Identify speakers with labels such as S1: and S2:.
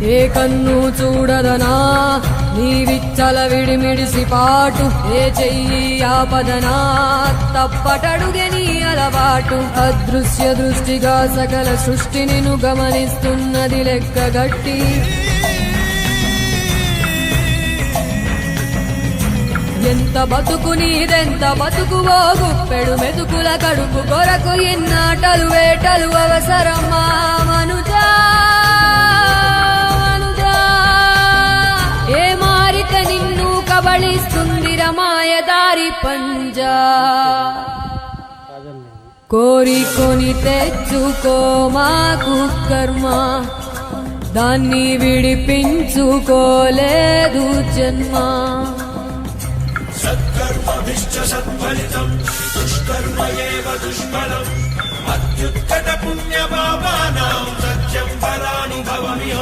S1: ఏ కన్ను చూడదనా నీవిచ్చల విడిమిడిసి పాటు, ఏ చెయ్యి ఆపదనా తప్పటడుగే నీ అలవాటు. అదృశ్య దృష్టిగా సకల సృష్టిని ను గమనిస్తున్నది లెక్కగట్టి, ఎంత బతుకు నీదెంత బతుకువో గుప్పెడు మెతుకుల కడుపు కొరకు ఎన్నాటలు వేటలు అవసరమా మనుజా మనుజా. ఏ మారిక నిన్ను కబళిస్తుంది రమాయదారి పంజా. కోరికొని తెచ్చుకో మాకు కర్మ, దాన్ని విడిపించుకోలేదు జన్మ.
S2: సత్కర్మభిశ్చ సత్ఫలితం దుష్కర్మ ఏవ దుష్ఫలం. అత్యుత్కట పుణ్య పాపానాం సత్యం ఫలానుభవమిహ.